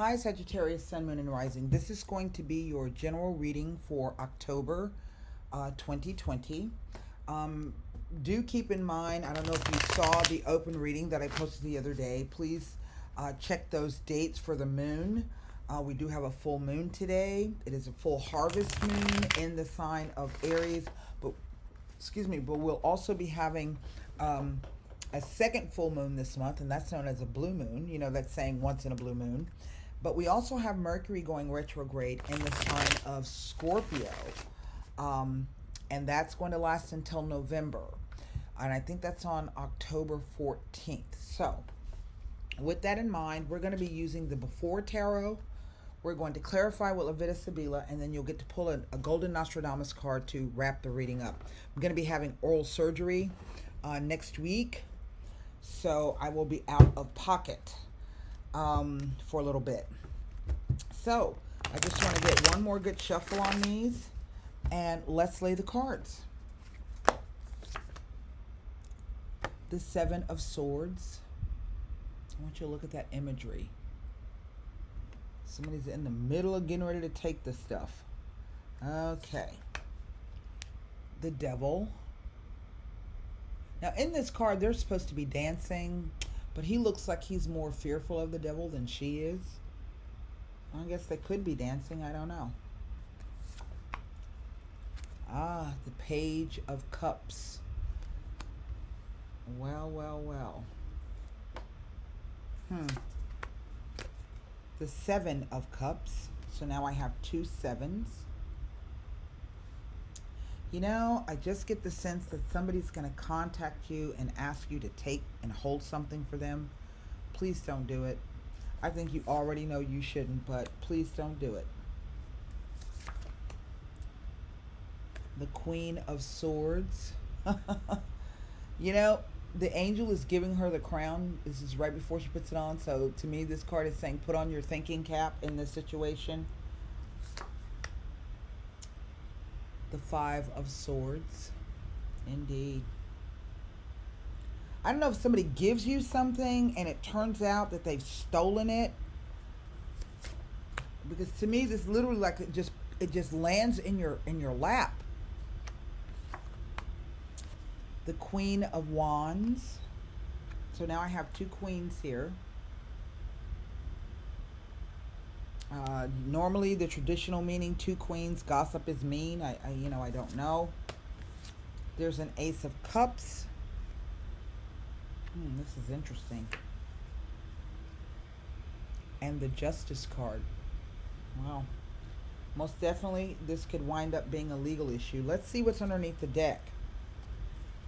Hi, Sagittarius, Sun, Moon, and Rising. This is going to be your general reading for October 2020. Um, do keep in mind, I don't know if you saw the open reading that I posted the other day. Please check those dates for the moon. We do have a full moon today. It is a full harvest moon in the sign of Aries, but we'll also be having a second full moon this month, and that's known as a blue moon. You know, that's saying once in a blue moon. But we also have Mercury going retrograde in the sign of Scorpio. And that's going to last until November. And I think that's on October 14th. So, with that in mind, we're going to be using the Before Tarot. We're going to clarify with Levita Sibila, and then you'll get to pull a Golden Nostradamus card to wrap the reading up. I'm going to be having oral surgery next week, so I will be out of pocket for a little bit. So I just want to get one more good shuffle on these, and let's lay the cards. The Seven of Swords. I want you to look at that imagery. Somebody's in the middle of getting ready to take the stuff. Okay. The Devil. Now in this card, they're supposed to be dancing, but he looks like he's more fearful of the devil than she is. I guess they could be dancing. I don't know. The Page of Cups. Well. The Seven of Cups. So now I have two sevens. You know, I just get the sense that somebody's going to contact you and ask you to take and hold something for them. Please don't do it. I think you already know you shouldn't, but please don't do it. The Queen of Swords. You know, the angel is giving her the crown. This is right before she puts it on. So to me, this card is saying put on your thinking cap in this situation. The Five of Swords. Indeed. I don't know if somebody gives you something and it turns out that they've stolen it. Because to me, this literally like it just lands in your lap. The Queen of Wands. So now I have two queens here. Normally the traditional meaning, two queens, gossip is mean. I don't know. There's an Ace of Cups. This is interesting. And the Justice card. Wow. Most definitely this could wind up being a legal issue. Let's see what's underneath the deck.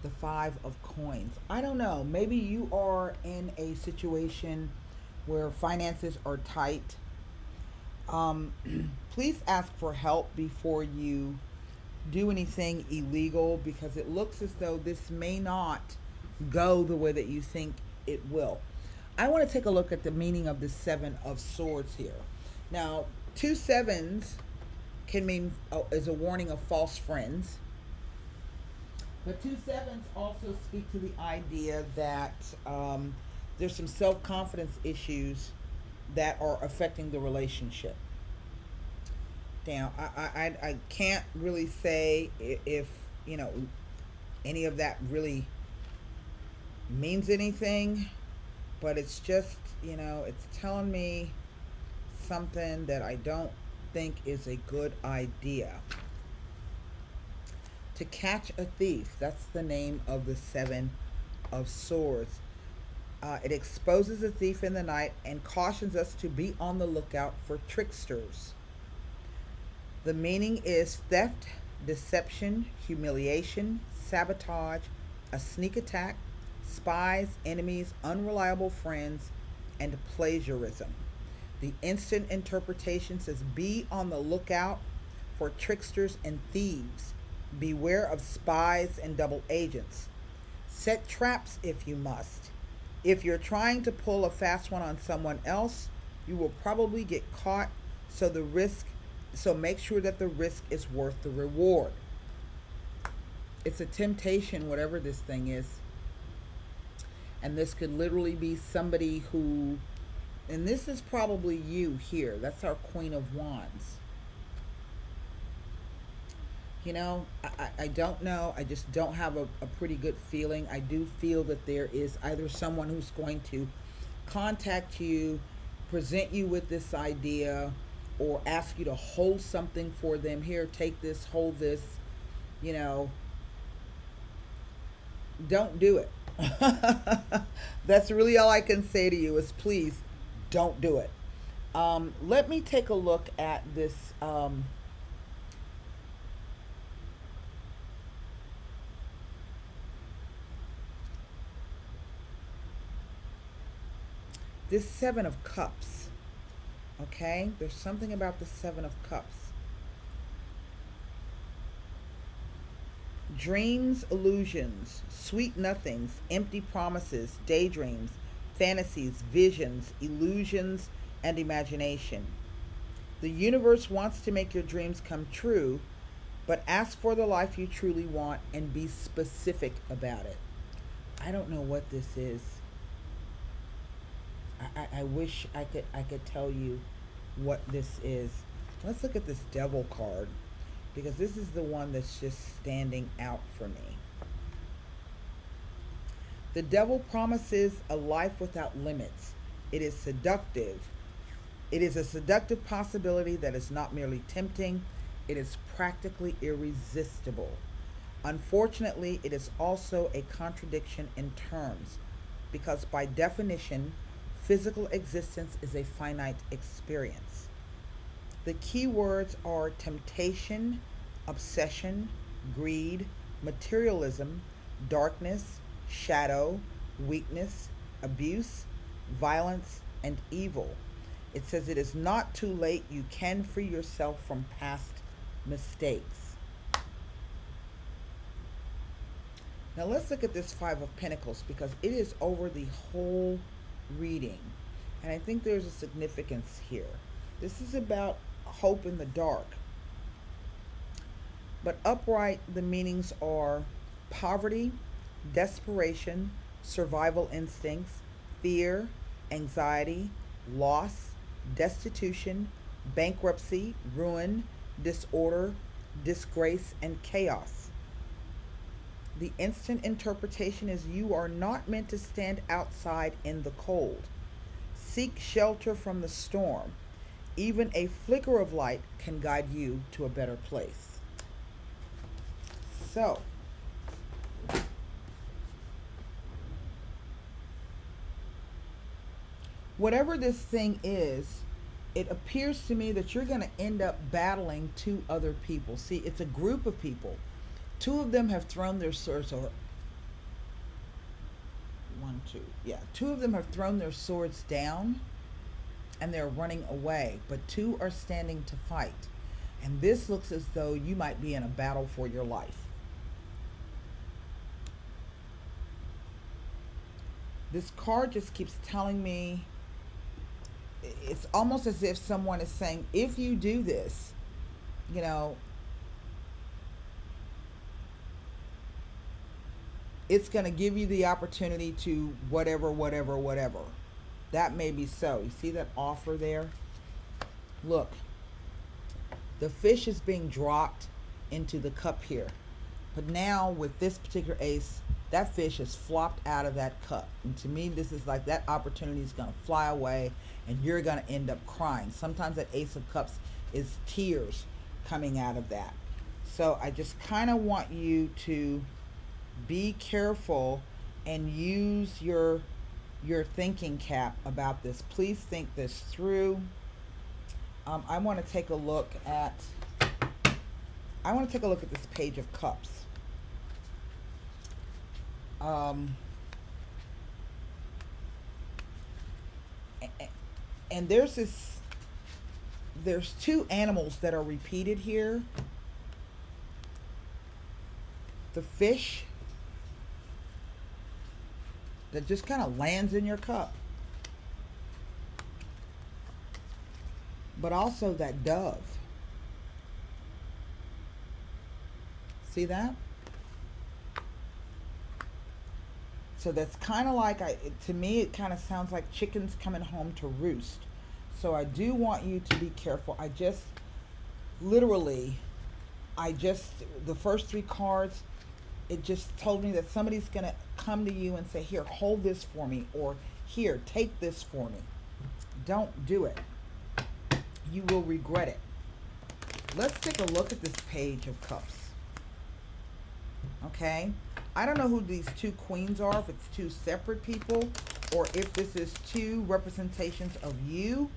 The Five of Coins. I don't know. Maybe you are in a situation where finances are tight. Please ask for help before you do anything illegal, because it looks as though this may not go the way that you think it will. I want to take a look at the meaning of the Seven of Swords here. Now, two sevens can mean is a warning of false friends. But two sevens also speak to the idea that there's some self-confidence issues that are affecting the relationship. Now, I can't really say if, any of that really means anything, but it's just, it's telling me something that I don't think is a good idea. To catch a thief, that's the name of the Seven of Swords. It exposes a thief in the night and cautions us to be on the lookout for tricksters. The meaning is theft, deception, humiliation, sabotage, a sneak attack, spies, enemies, unreliable friends, and plagiarism. The instant interpretation says be on the lookout for tricksters and thieves. Beware of spies and double agents. Set traps if you must. If you're trying to pull a fast one on someone else, you will probably get caught, so make sure that the risk is worth the reward. It's a temptation, whatever this thing is. And this could literally be somebody who And this is probably you here. That's our Queen of Wands. You know, I don't know. I just don't have a pretty good feeling. I do feel that there is either someone who's going to contact you, present you with this idea, or ask you to hold something for them. Here, take this, hold this. You know, don't do it. That's really all I can say to you is please don't do it. Let me take a look at this. This Seven of Cups. Okay? There's something about the Seven of Cups. Dreams, illusions, sweet nothings, empty promises, daydreams, fantasies, visions, illusions, and imagination. The universe wants to make your dreams come true, but ask for the life you truly want and be specific about it. I don't know what this is. I wish I could tell you what this is. Let's look at this Devil card, because this is the one that's just standing out for me. The Devil promises a life without limits. It is seductive. It is a seductive possibility that is not merely tempting, it is practically irresistible. Unfortunately, it is also a contradiction in terms, because by definition, physical existence is a finite experience. The key words are temptation, obsession, greed, materialism, darkness, shadow, weakness, abuse, violence, and evil. It says it is not too late. You can free yourself from past mistakes. Now let's look at this Five of Pentacles, because it is over the whole reading. And I think there's a significance here. This is about hope in the dark. But upright, the meanings are poverty, desperation, survival instincts, fear, anxiety, loss, destitution, bankruptcy, ruin, disorder, disgrace, and chaos. The instant interpretation is you are not meant to stand outside in the cold. Seek shelter from the storm. Even a flicker of light can guide you to a better place. So, whatever this thing is, it appears to me that you're going to end up battling two other people. See, it's a group of people. Two of them have thrown their swords, or two of them have thrown their swords down and they're running away, but two are standing to fight. And this looks as though you might be in a battle for your life. This card just keeps telling me, it's almost as if someone is saying, if you do this, you know, it's going to give you the opportunity to whatever. That may be so. You see that offer there? Look, the fish is being dropped into the cup here. But now with this particular ace, that fish is flopped out of that cup. And to me, this is like that opportunity is going to fly away and you're going to end up crying. Sometimes that Ace of Cups is tears coming out of that. So I just kind of want you to be careful and use your thinking cap about this. Please think this through. I want to take a look at this Page of Cups. And there's two animals that are repeated here. The fish that just kind of lands in your cup, but also that dove. See that? So that's kind of like, to me, it kind of sounds like chickens coming home to roost. So I do want you to be careful. Literally, the first three cards, it just told me that somebody's going to come to you and say, here, hold this for me, or here, take this for me. Don't do it. You will regret it. Let's take a look at this Page of Cups. Okay? I don't know who these two queens are, if it's two separate people, or if this is two representations of you.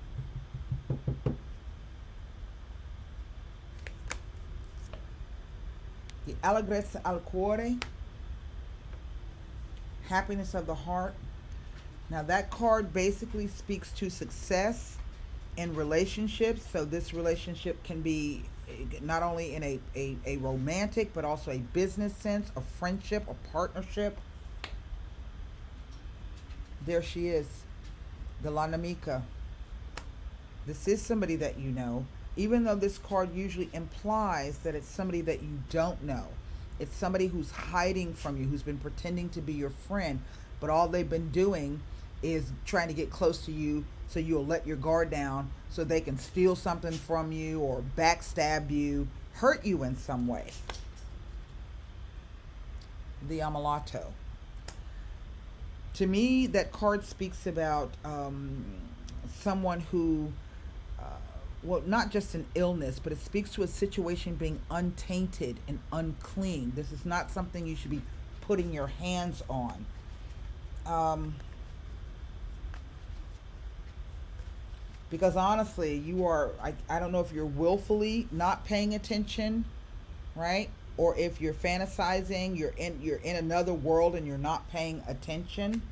The Allegrezza al Cuore, happiness of the heart. Now that card basically speaks to success in relationships. So this relationship can be not only in a romantic, but also a business sense, a friendship, a partnership. There she is, the La Namica. This is somebody that you know, even though this card usually implies that it's somebody that you don't know. It's somebody who's hiding from you, who's been pretending to be your friend, but all they've been doing is trying to get close to you so you'll let your guard down so they can steal something from you or backstab you, hurt you in some way. The Ammalato. To me, that card speaks about someone who, well, not just an illness, but it speaks to a situation being untainted and unclean. This is not something you should be putting your hands on. Because honestly, you are, I don't know if you're willfully not paying attention, right? Or if you're fantasizing, you're in another world and you're not paying attention.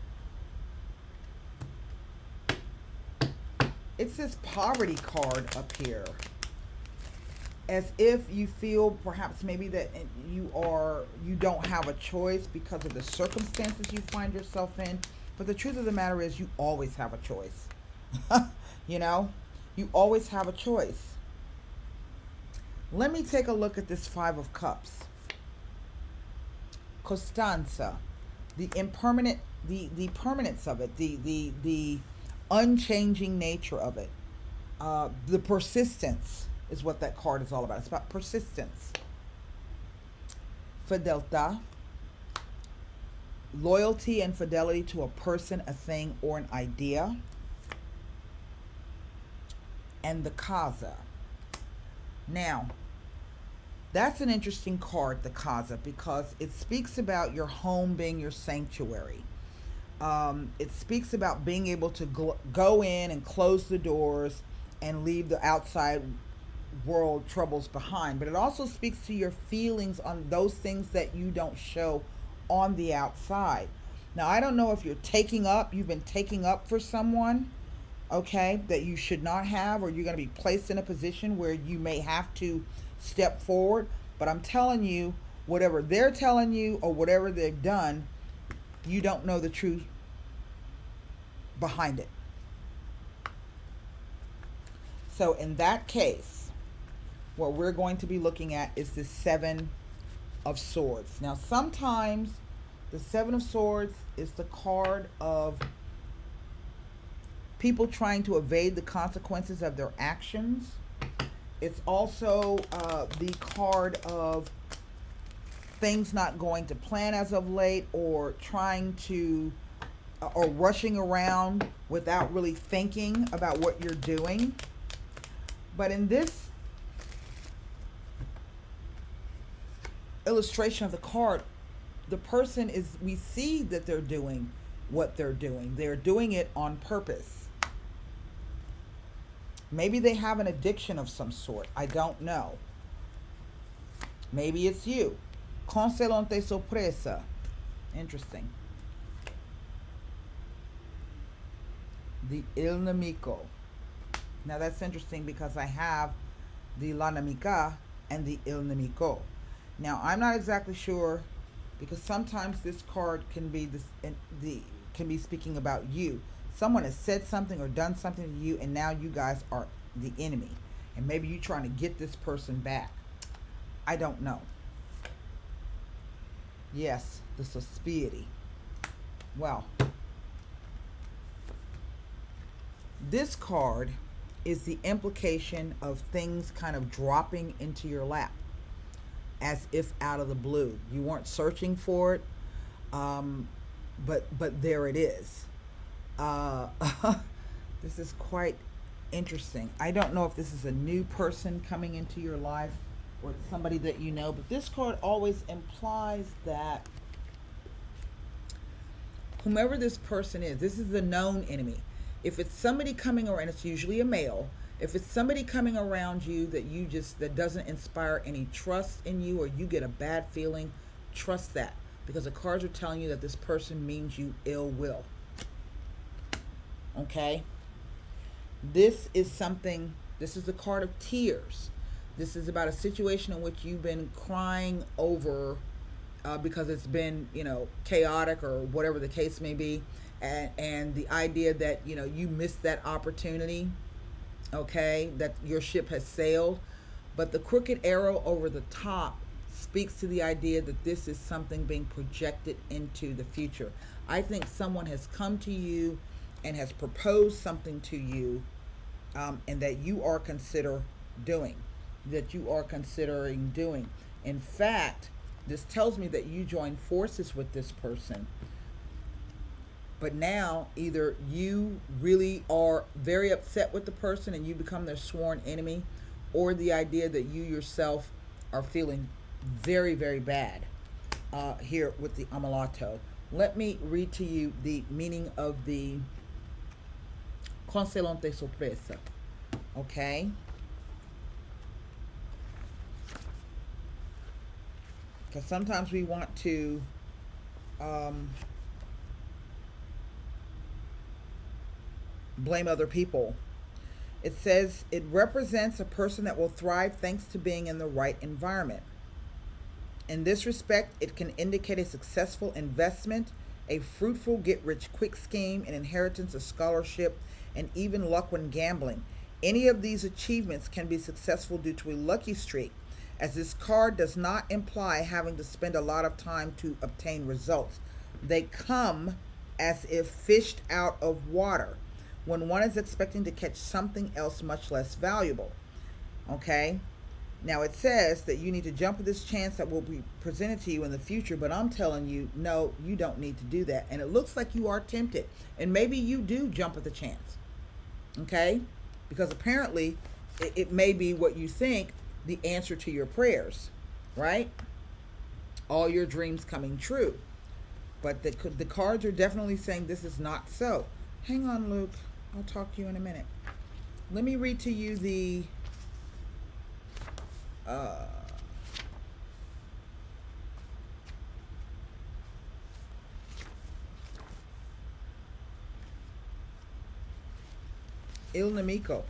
It's this poverty card up here. As if you feel perhaps maybe that you don't have a choice because of the circumstances you find yourself in. But the truth of the matter is you always have a choice. You know, you always have a choice. Let me take a look at this Five of Cups. Costanza, the impermanent, the permanence of it, the unchanging nature of it. The persistence is what that card is all about. It's about persistence. Fedeltà, loyalty and fidelity to a person, a thing, or an idea. And the Casa. Now, that's an interesting card, the Casa, because it speaks about your home being your sanctuary. It speaks about being able to go in and close the doors and leave the outside world troubles behind. But it also speaks to your feelings on those things that you don't show on the outside. Now, I don't know if you've been taking up for someone, okay, that you should not have, or you're going to be placed in a position where you may have to step forward. But I'm telling you, whatever they're telling you or whatever they've done, you don't know the truth behind it. So in that case, what we're going to be looking at is the Seven of Swords. Now, sometimes the Seven of Swords is the card of people trying to evade the consequences of their actions. It's also the card of things not going to plan as of late, or trying to, or rushing around without really thinking about what you're doing. But in this illustration of the card, the person is, we see that they're doing what they're doing. They're doing it on purpose. Maybe they have an addiction of some sort. I don't know. Maybe it's you. Conselante sorpresa. Interesting. The Il Nemico. Now that's interesting because I have the La Namica and the Il Nemico. Now I'm not exactly sure, because sometimes this card can be can be speaking about you. Someone has said something or done something to you, and now you guys are the enemy. And maybe you're trying to get this person back. I don't know. Yes, the Sospiety. Well, this card is the implication of things kind of dropping into your lap as if out of the blue. You weren't searching for it, but there it is. Uh, this is quite interesting. I don't know if this is a new person coming into your life or it's somebody that you know, but this card always implies that whomever this person is, this is the known enemy. If it's somebody coming around, it's usually a male. If it's somebody coming around you that doesn't inspire any trust in you, or you get a bad feeling, trust that, because the cards are telling you that this person means you ill will. Okay? This is the card of tears. This is about a situation in which you've been crying over because it's been, chaotic or whatever the case may be. And the idea that, you missed that opportunity, okay, that your ship has sailed. But the crooked arrow over the top speaks to the idea that this is something being projected into the future. I think someone has come to you and has proposed something to you, and that you are considering doing. In fact, this tells me that you join forces with this person. But now either you really are very upset with the person and you become their sworn enemy, or the idea that you yourself are feeling very, very bad here with the Amalato. Let me read to you the meaning of the Conselante Sorpresa. Okay? Because sometimes we want to blame other people. It says it represents a person that will thrive thanks to being in the right environment. In this respect, it can indicate a successful investment, a fruitful get-rich-quick scheme, an inheritance, a scholarship, and even luck when gambling. Any of these achievements can be successful due to a lucky streak, as this card does not imply having to spend a lot of time to obtain results. They come as if fished out of water, when one is expecting to catch something else much less valuable. Okay? Now it says that you need to jump at this chance that will be presented to you in the future, but I'm telling you, no, you don't need to do that. And it looks like you are tempted. And maybe you do jump at the chance. Okay? Because apparently it may be what you think the answer to your prayers, right? All your dreams coming true. But the cards are definitely saying this is not so. Hang on, Luke. I'll talk to you in a minute. Let me read to you the Il Nemico.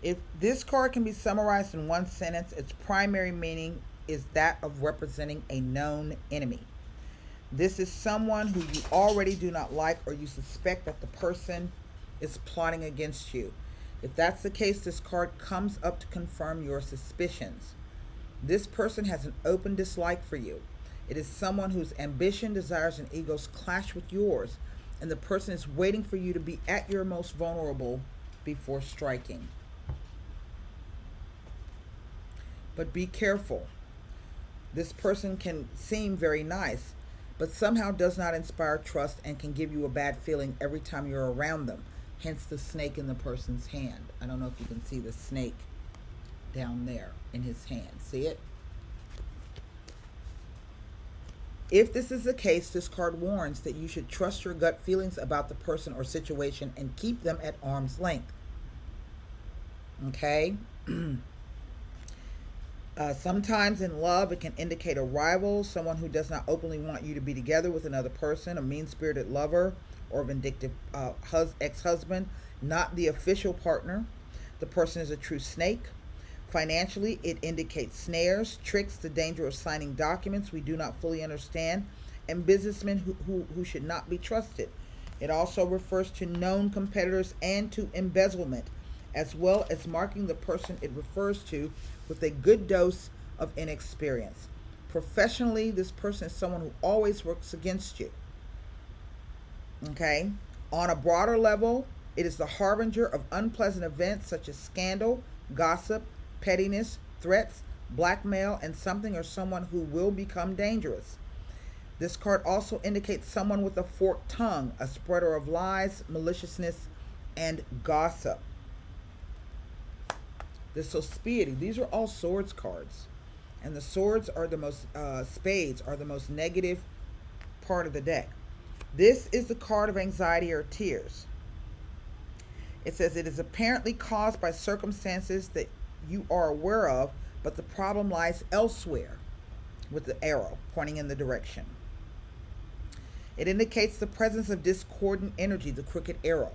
If this card can be summarized in one sentence, its primary meaning is that of representing a known enemy. This is someone who you already do not like, or you suspect that the person is plotting against you. If that's the case, this card comes up to confirm your suspicions. This person has an open dislike for you. It is someone whose ambition, desires, and egos clash with yours, and the person is waiting for you to be at your most vulnerable before striking. But be careful. This person can seem very nice, but somehow does not inspire trust and can give you a bad feeling every time you're around them. Hence the snake in the person's hand. I don't know if you can see the snake down there in his hand. See it? If this is the case, this card warns that you should trust your gut feelings about the person or situation and keep them at arm's length. Okay? Sometimes in love, it can indicate a rival, someone who does not openly want you to be together with another person, a mean-spirited lover, or vindictive ex-husband, not the official partner. The person is a true snake. Financially, it indicates snares, tricks, the danger of signing documents we do not fully understand, and businessmen who should not be trusted. It also refers to known competitors and to embezzlement, as well as marking the person it refers to with a good dose of inexperience. Professionally, this person is someone who always works against you. Okay? On a broader level, it is the harbinger of unpleasant events such as scandal, gossip, pettiness, threats, blackmail, and something or someone who will become dangerous. This card also indicates someone with a forked tongue, a spreader of lies, maliciousness, and gossip. The Sospiety, these are all swords cards. And the swords are the most, spades are the most negative part of the deck. This is the card of anxiety or tears. It says it is apparently caused by circumstances that you are aware of, but the problem lies elsewhere, with the arrow pointing in the direction. It indicates the presence of discordant energy, the crooked arrow,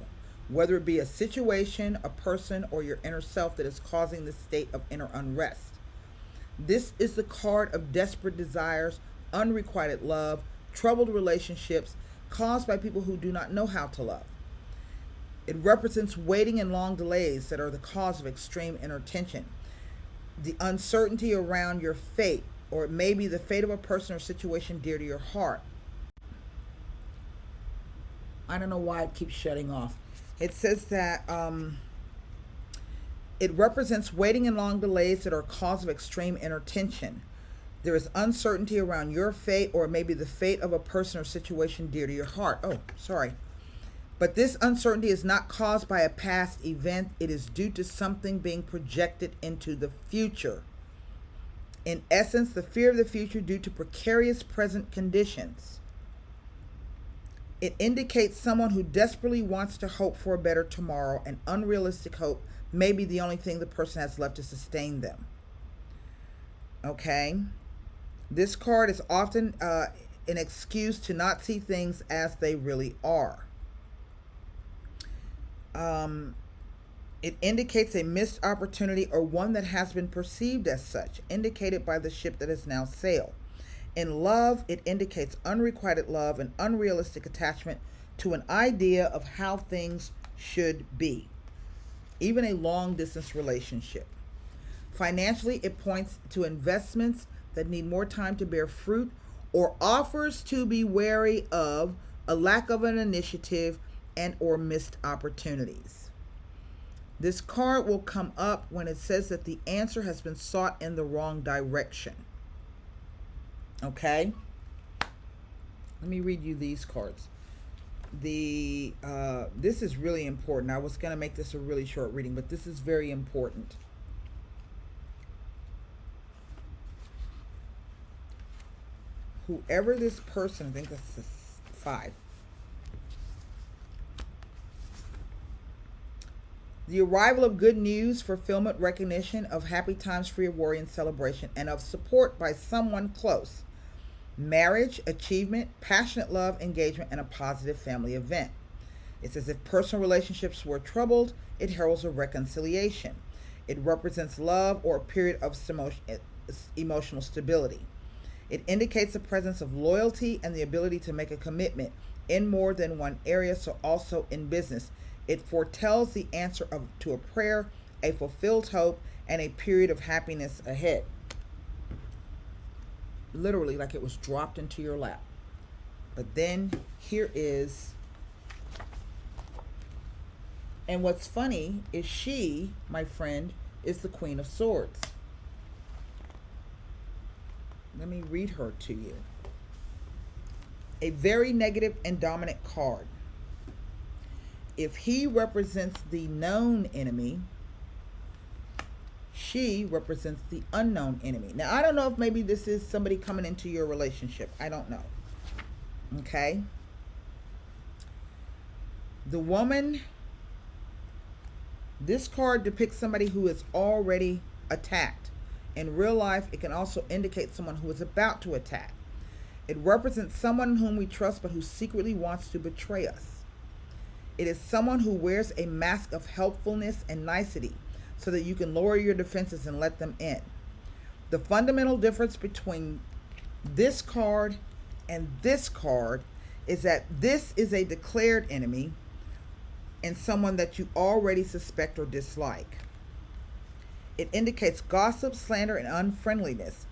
whether it be a situation, a person, or your inner self that is causing this state of inner unrest. This is the card of desperate desires, unrequited love, troubled relationships caused by people who do not know how to love. It represents waiting and long delays that are the cause of extreme inner tension. The uncertainty around your fate, or it may be the fate of a person or situation dear to your heart. I don't know why it keeps shutting off. It says that it represents waiting and long delays that are a cause of extreme inner tension. There is uncertainty around your fate, or maybe the fate of a person or situation dear to your heart. Oh, sorry. But this uncertainty is not caused by a past event. It is due to something being projected into the future. In essence, the fear of the future due to precarious present conditions. It indicates someone who desperately wants to hope for a better tomorrow, and unrealistic hope may be the only thing the person has left to sustain them. Okay? This card is often an excuse to not see things as they really are. It indicates a missed opportunity, or one that has been perceived as such, indicated by the ship that has now sailed. In love, it indicates unrequited love and unrealistic attachment to an idea of how things should be, even a long-distance relationship. Financially, it points to investments that need more time to bear fruit, or offers to be wary of a lack of an initiative and or missed opportunities. This card will come up when it says that the answer has been sought in the wrong direction. Okay? Let me read you these cards. This is really important. I was going to make this a really short reading, but this is very important. Whoever this person, I think that's 5. The arrival of good news, fulfillment, recognition of happy times free of worry and celebration, and of support by someone close. Marriage, achievement, passionate love, engagement, and a positive family event. It says if personal relationships were troubled, it heralds a reconciliation. It represents love or a period of emotional stability. It indicates the presence of loyalty and the ability to make a commitment in more than one area, so also in business. It foretells the answer to a prayer, a fulfilled hope, and a period of happiness ahead. Literally, like it was dropped into your lap. But then here is, and what's funny is she, my friend, is the Queen of Swords. Let me read her to you. A very negative and dominant card. If he represents the known enemy, she represents the unknown enemy. Now, I don't know if maybe this is somebody coming into your relationship. I don't know. Okay? The woman, this card depicts somebody who is already attacked. In real life, it can also indicate someone who is about to attack. It represents someone whom we trust but who secretly wants to betray us. It is someone who wears a mask of helpfulness and nicety so that you can lower your defenses and let them in. The fundamental difference between this card and this card is that this is a declared enemy, in someone that you already suspect or dislike. It indicates gossip, slander, and unfriendliness,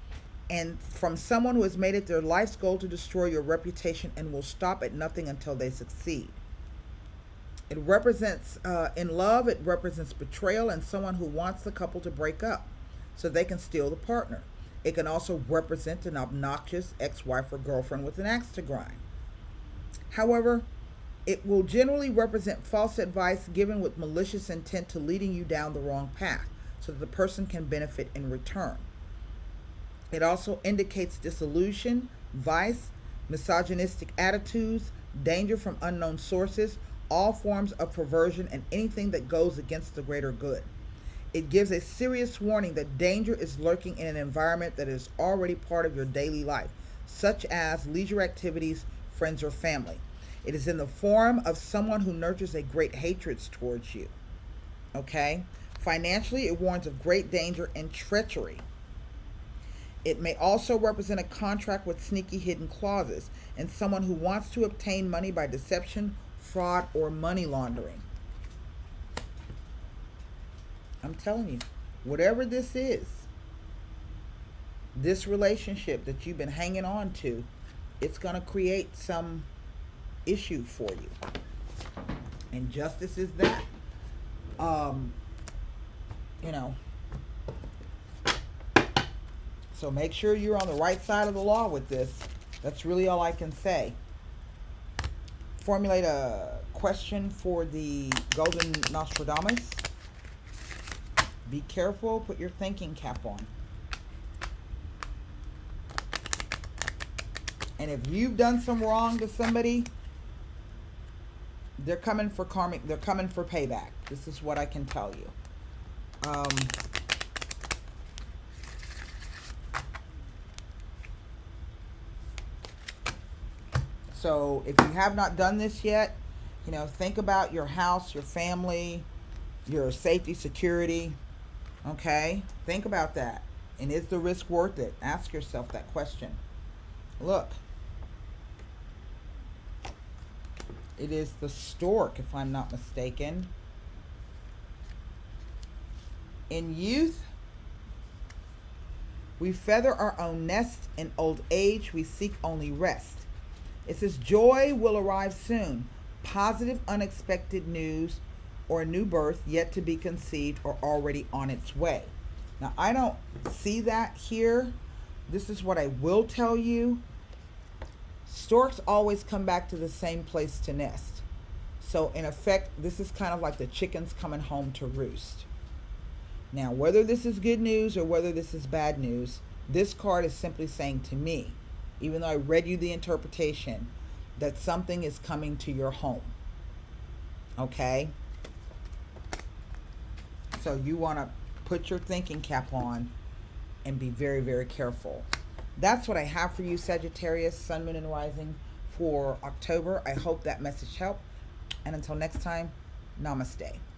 and from someone who has made it their life's goal to destroy your reputation and will stop at nothing until they succeed. It represents, in love, it represents betrayal and someone who wants the couple to break up so they can steal the partner. It can also represent an obnoxious ex-wife or girlfriend with an axe to grind. However, it will generally represent false advice given with malicious intent to leading you down the wrong path so that the person can benefit in return. It also indicates disillusion, vice, misogynistic attitudes, danger from unknown sources, all forms of perversion, and anything that goes against the greater good. It gives a serious warning that danger is lurking in an environment that is already part of your daily life, such as leisure activities, friends, or family. It is in the form of someone who nurtures a great hatred towards you. Okay? Financially, it warns of great danger and treachery. It may also represent a contract with sneaky hidden clauses and someone who wants to obtain money by deception, fraud, or money laundering. I'm telling you, whatever this is, this relationship that you've been hanging on to, it's going to create some issue for you. And justice is that. You know, so make sure you're on the right side of the law with this. That's really all I can say. Formulate a question for the Golden Nostradamus. Be careful. Put your thinking cap on. And if you've done some wrong to somebody, they're coming for karmic. They're coming for payback. This is what I can tell you. So if you have not done this yet, you know, think about your house, your family, your safety, security. Okay? Think about that. And is the risk worth it? Ask yourself that question. Look. It is the stork, if I'm not mistaken. In youth, we feather our own nest. In old age, we seek only rest. It says joy will arrive soon. Positive, unexpected news or a new birth yet to be conceived or already on its way. Now, I don't see that here. This is what I will tell you. Storks always come back to the same place to nest. So, in effect, this is kind of like the chickens coming home to roost. Now, whether this is good news or whether this is bad news, this card is simply saying to me, even though I read you the interpretation, that something is coming to your home. Okay? So you want to put your thinking cap on and be very, very careful. That's what I have for you, Sagittarius, Sun, Moon, and Rising for October. I hope that message helped. And until next time, namaste.